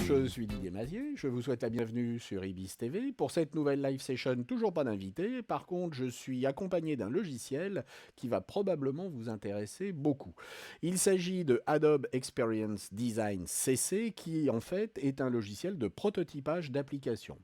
Je suis Didier Mazier, je vous souhaite la bienvenue sur Ibis TV. Pour cette nouvelle live session, toujours pas d'invité. Par contre, je suis accompagné d'un logiciel qui va probablement vous intéresser beaucoup. Il s'agit de Adobe Experience Design CC, qui en fait est un logiciel de prototypage d'applications.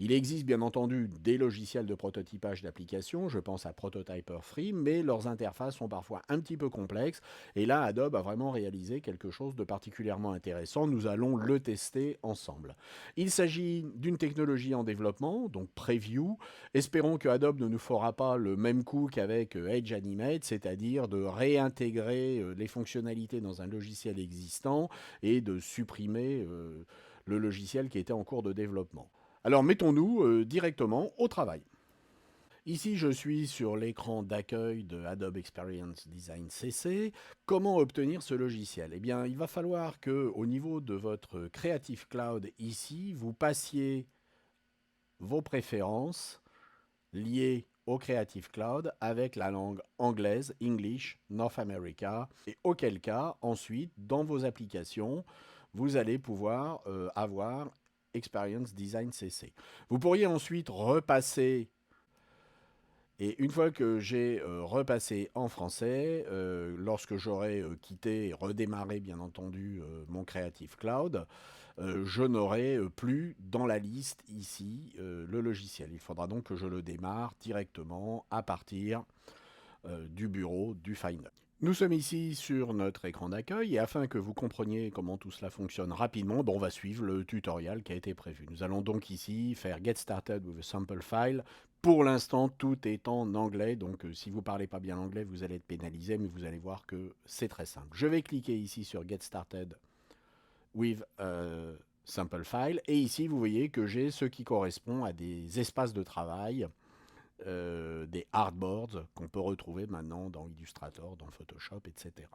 Il existe bien entendu des logiciels de prototypage d'applications, je pense à Prototyper Free, mais leurs interfaces sont parfois un petit peu complexes. Et là, Adobe a vraiment réalisé quelque chose de particulièrement intéressant. Nous allons le tester ensemble. Il s'agit d'une technologie en développement, donc Preview. Espérons que Adobe ne nous fera pas le même coup qu'avec Edge Animate, c'est-à-dire de réintégrer les fonctionnalités dans un logiciel existant et de supprimer le logiciel qui était en cours de développement. Alors mettons-nous directement au travail. Ici, je suis sur l'écran d'accueil de Adobe Experience Design CC. Comment obtenir ce logiciel? Eh bien, il va falloir que, au niveau de votre Creative Cloud ici, vous passiez vos préférences liées au Creative Cloud avec la langue anglaise, English, North America, et auquel cas, ensuite, dans vos applications, vous allez pouvoir avoir Experience Design CC. Vous pourriez ensuite repasser et une fois que j'ai repassé en français, lorsque j'aurai quitté et redémarré bien entendu mon Creative Cloud, je n'aurai plus dans la liste ici le logiciel. Il faudra donc que je le démarre directement à partir du bureau du Finder. Nous sommes ici sur notre écran d'accueil et afin que vous compreniez comment tout cela fonctionne rapidement, on va suivre le tutoriel qui a été prévu. Nous allons donc ici faire Get Started with a Sample File. Pour l'instant, tout est en anglais, donc si vous ne parlez pas bien anglais, vous allez être pénalisé, mais vous allez voir que c'est très simple. Je vais cliquer ici sur Get Started with a Sample File et ici, vous voyez que j'ai ce qui correspond à des espaces de travail des artboards qu'on peut retrouver maintenant dans Illustrator, dans Photoshop, etc.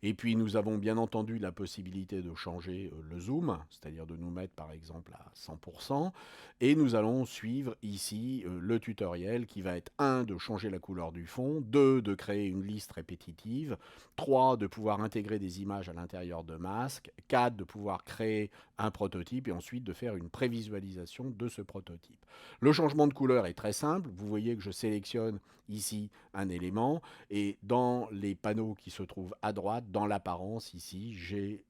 Et puis nous avons bien entendu la possibilité de changer le zoom, c'est-à-dire de nous mettre par exemple à 100%, et nous allons suivre ici le tutoriel qui va être 1 de changer la couleur du fond, 2 de créer une liste répétitive, 3 de pouvoir intégrer des images à l'intérieur de masques, 4 de pouvoir créer un prototype et ensuite de faire une prévisualisation de ce prototype. Le changement de couleur est très simple, vous voyez que je sélectionne ici un élément et dans les panneaux qui se trouvent à droite, dans l'apparence ici, j'ai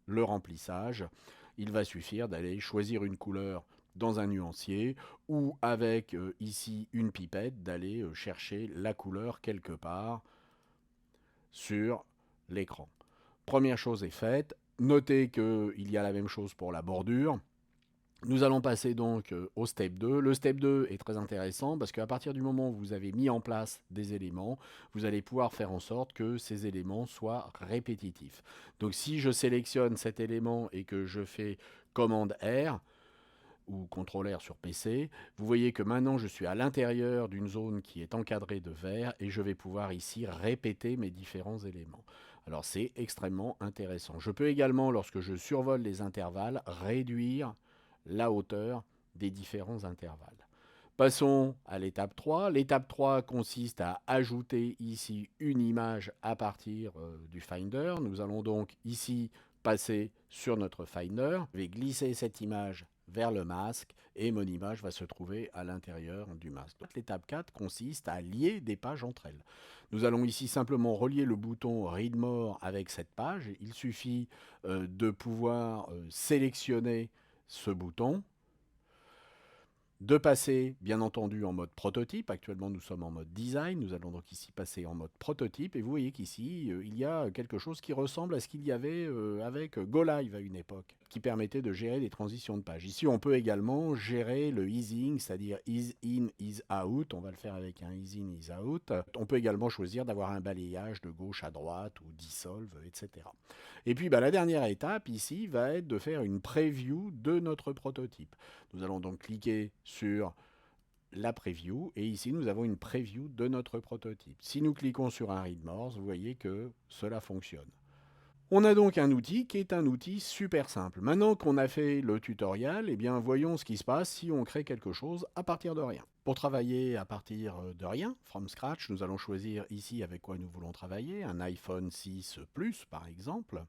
le remplissage. Il va suffire d'aller choisir une couleur dans un nuancier ou avec ici une pipette d'aller chercher la couleur quelque part sur l'écran. Première chose est faite. Notez qu'il y a la même chose pour la bordure. Nous allons passer donc au step 2. Le step 2 est très intéressant parce qu'à partir du moment où vous avez mis en place des éléments, vous allez pouvoir faire en sorte que ces éléments soient répétitifs. Donc si je sélectionne cet élément et que je fais commande R ou CTRL R sur PC, vous voyez que maintenant je suis à l'intérieur d'une zone qui est encadrée de vert et je vais pouvoir ici répéter mes différents éléments. Alors c'est extrêmement intéressant. Je peux également, lorsque je survole les intervalles, réduire la hauteur des différents intervalles. Passons à l'étape 3. L'étape 3 consiste à ajouter ici une image à partir du Finder. Nous allons donc ici passer sur notre Finder. Je vais glisser cette image vers le masque et mon image va se trouver à l'intérieur du masque. L'étape 4 consiste à lier des pages entre elles. Nous allons ici simplement relier le bouton Read More avec cette page. Il suffit de pouvoir sélectionner ce bouton, de passer bien entendu en mode prototype. Actuellement nous sommes en mode design, nous allons donc ici passer en mode prototype et vous voyez qu'ici il y a quelque chose qui ressemble à ce qu'il y avait avec GoLive à une époque, qui permettait de gérer les transitions de page. Ici on peut également gérer le easing, c'est-à-dire ease in, ease out, on va le faire avec un ease in, ease out. On peut également choisir d'avoir un balayage de gauche à droite ou dissolve, etc. Et puis la dernière étape ici va être de faire une preview de notre prototype. Nous allons donc cliquer sur la preview et ici nous avons une preview de notre prototype. Si nous cliquons sur un read more, vous voyez que cela fonctionne. On a donc un outil qui est un outil super simple. Maintenant qu'on a fait le tutoriel, eh bien voyons ce qui se passe si on crée quelque chose à partir de rien. Pour travailler à partir de rien, from scratch, nous allons choisir ici avec quoi nous voulons travailler, un iPhone 6 Plus par exemple.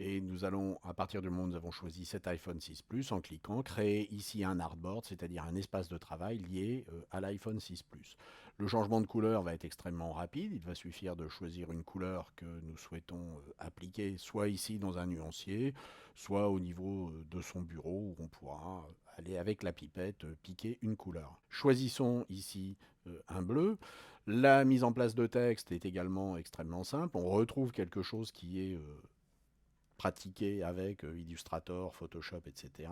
Et nous allons, à partir du moment où nous avons choisi cet iPhone 6 Plus, en cliquant, créer ici un artboard, c'est-à-dire un espace de travail lié à l'iPhone 6 Plus. Le changement de couleur va être extrêmement rapide. Il va suffire de choisir une couleur que nous souhaitons appliquer, soit ici dans un nuancier, soit au niveau de son bureau, où on pourra aller avec la pipette piquer une couleur. Choisissons ici un bleu. La mise en place de texte est également extrêmement simple. On retrouve quelque chose qui est pratiqué avec Illustrator, Photoshop, etc.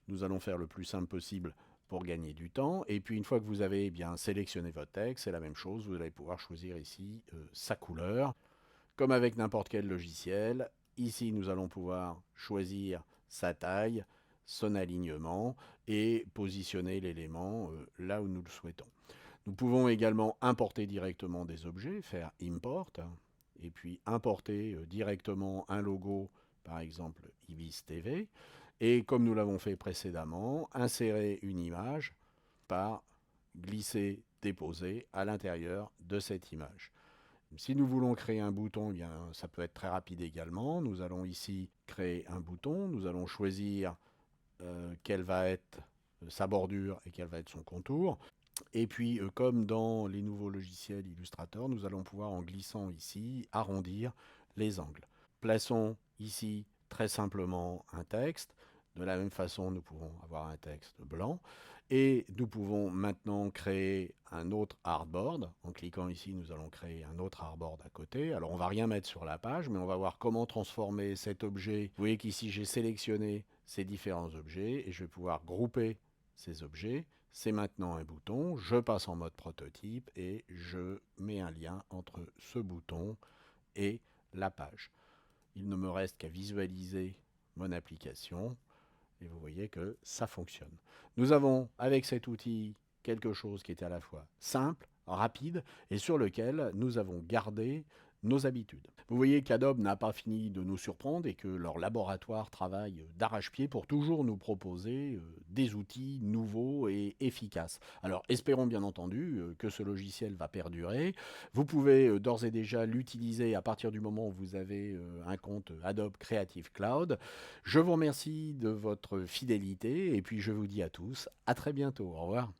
Nous allons faire le plus simple possible pour gagner du temps. Et puis une fois que vous avez bien sélectionné votre texte, c'est la même chose. Vous allez pouvoir choisir ici sa couleur. Comme avec n'importe quel logiciel, ici nous allons pouvoir choisir sa taille, son alignement et positionner l'élément là où nous le souhaitons. Nous pouvons également importer directement des objets, faire import, et puis importer directement un logo, par exemple Ibis TV, et comme nous l'avons fait précédemment, insérer une image par glisser, déposer à l'intérieur de cette image. Si nous voulons créer un bouton, eh bien, ça peut être très rapide également. Nous allons ici créer un bouton, nous allons choisir quelle va être sa bordure et quel va être son contour. Et puis, comme dans les nouveaux logiciels Illustrator, nous allons pouvoir, en glissant ici, arrondir les angles. Plaçons ici très simplement un texte. De la même façon, nous pouvons avoir un texte blanc. Et nous pouvons maintenant créer un autre artboard. En cliquant ici, nous allons créer un autre artboard à côté. Alors, on ne va rien mettre sur la page, mais on va voir comment transformer cet objet. Vous voyez qu'ici, j'ai sélectionné ces différents objets et je vais pouvoir grouper ces objets. C'est maintenant un bouton, je passe en mode prototype et je mets un lien entre ce bouton et la page. Il ne me reste qu'à visualiser mon application et vous voyez que ça fonctionne. Nous avons avec cet outil quelque chose qui était à la fois simple, rapide et sur lequel nous avons gardé nos habitudes. Vous voyez qu'Adobe n'a pas fini de nous surprendre et que leur laboratoire travaille d'arrache-pied pour toujours nous proposer des outils nouveaux et efficaces. Alors espérons bien entendu que ce logiciel va perdurer. Vous pouvez d'ores et déjà l'utiliser à partir du moment où vous avez un compte Adobe Creative Cloud. Je vous remercie de votre fidélité et puis je vous dis à tous à très bientôt. Au revoir.